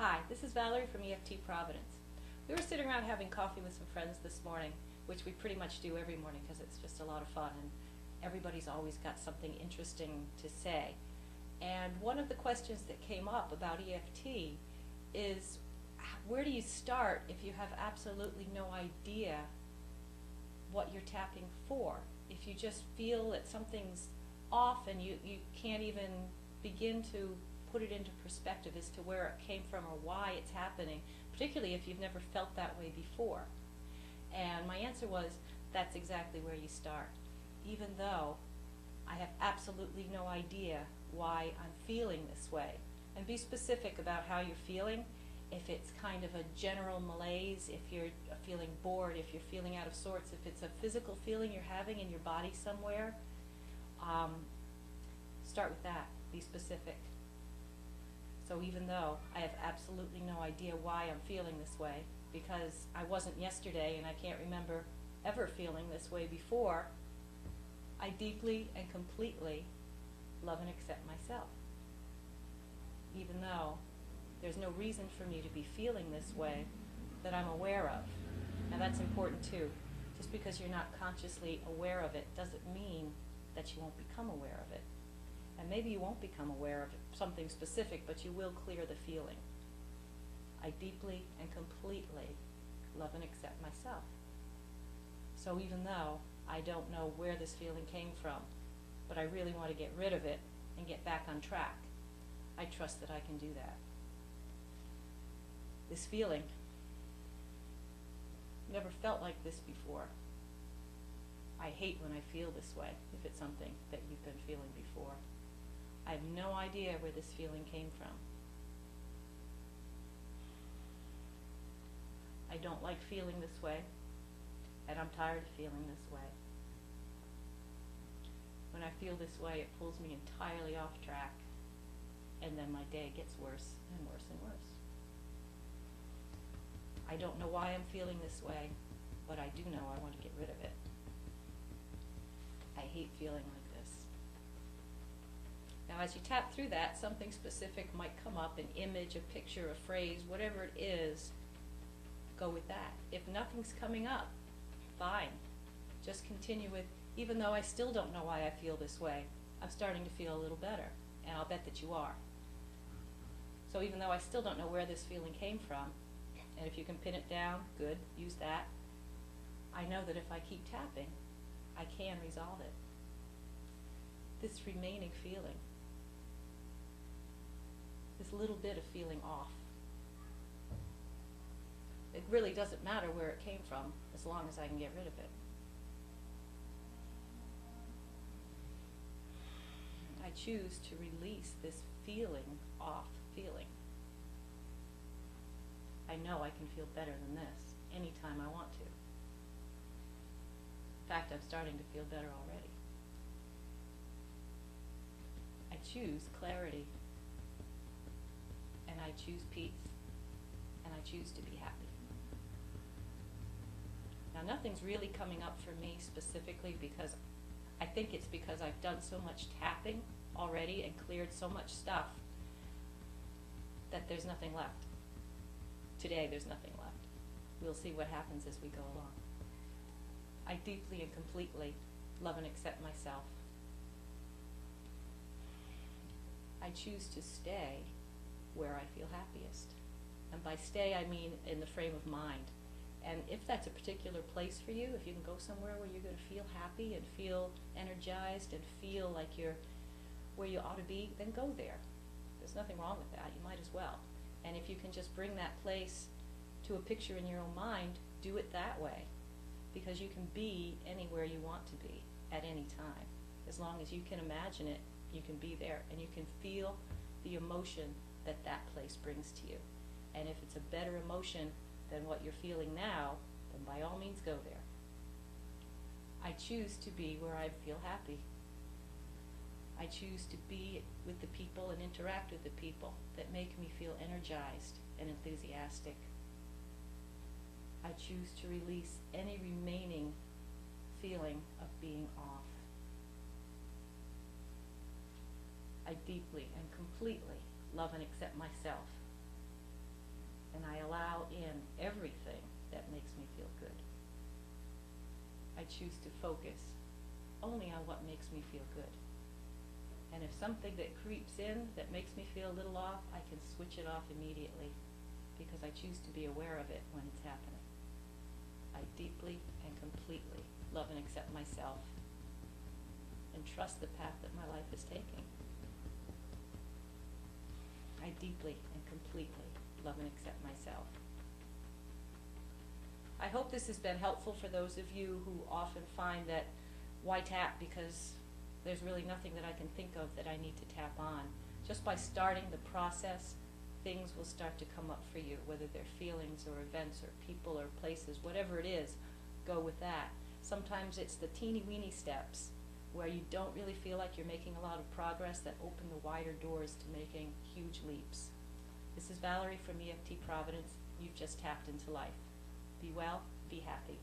Hi, this is Valerie from EFT Providence. We were sitting around having coffee with some friends this morning, which we pretty much do every morning because it's just a lot of fun and everybody's always got something interesting to say. And one of the questions that came up about EFT is, where do you start if you have absolutely no idea what you're tapping for? If you just feel that something's off and you can't even begin to put it into perspective as to where it came from or why it's happening, particularly if you've never felt that way before. And my answer was, that's exactly where you start. Even though I have absolutely no idea why I'm feeling this way. And be specific about how you're feeling. If it's kind of a general malaise, if you're feeling bored, if you're feeling out of sorts, if it's a physical feeling you're having in your body somewhere, start with that. Be specific. So even though I have absolutely no idea why I'm feeling this way, because I wasn't yesterday and I can't remember ever feeling this way before, I deeply and completely love and accept myself. Even though there's no reason for me to be feeling this way that I'm aware of. And that's important too. Just because you're not consciously aware of it doesn't mean that you won't become aware of it. And maybe you won't become aware of something specific, but you will clear the feeling. I deeply and completely love and accept myself. So even though I don't know where this feeling came from, but I really want to get rid of it and get back on track, I trust that I can do that. This feeling, never felt like this before. I hate when I feel this way, if it's something that you've been feeling before. I have no idea where this feeling came from. I don't like feeling this way, and I'm tired of feeling this way. When I feel this way, it pulls me entirely off track, and then my day gets worse and worse and worse. I don't know why I'm feeling this way, but I do know I want to get rid of it. I hate feeling like this. Now as you tap through that, something specific might come up, an image, a picture, a phrase, whatever it is, go with that. If nothing's coming up, fine. Just continue with, even though I still don't know why I feel this way, I'm starting to feel a little better, and I'll bet that you are. So even though I still don't know where this feeling came from, and if you can pin it down, good, use that. I know that if I keep tapping, I can resolve it. This remaining feeling, this little bit of feeling off, it really doesn't matter where it came from as long as I can get rid of it. I choose to release this feeling off feeling. I know I can feel better than this anytime I want to. In fact, I'm starting to feel better already. I choose clarity, and I choose peace, and I choose to be happy. Now, nothing's really coming up for me specifically because I think it's because I've done so much tapping already and cleared so much stuff that there's nothing left. Today, there's nothing left. We'll see what happens as we go along. I deeply and completely love and accept myself. I choose to stay where I feel happiest. And by stay, I mean in the frame of mind. And if that's a particular place for you, if you can go somewhere where you're going to feel happy and feel energized and feel like you're where you ought to be, then go there. There's nothing wrong with that. You might as well. And if you can just bring that place to a picture in your own mind, do it that way. Because you can be anywhere you want to be at any time. As long as you can imagine it, you can be there. And you can feel the emotion that that place brings to you. And if it's a better emotion than what you're feeling now, then by all means go there. I choose to be where I feel happy. I choose to be with the people and interact with the people that make me feel energized and enthusiastic. I choose to release any remaining feeling of being off. I deeply and completely love and accept myself. choose to focus only on what makes me feel good. And if something that creeps in that makes me feel a little off, I can switch it off immediately because I choose to be aware of it when it's happening. I deeply and completely love and accept myself and trust the path that my life is taking. I deeply and completely love and accept myself. I hope this has been helpful for those of you who often find that, why tap, because there's really nothing that I can think of that I need to tap on. Just by starting the process, things will start to come up for you, whether they're feelings or events or people or places, whatever it is, go with that. Sometimes it's the teeny weeny steps where you don't really feel like you're making a lot of progress that open the wider doors to making huge leaps. This is Valerie from EFT Providence. You've just tapped into life. Be well, be happy.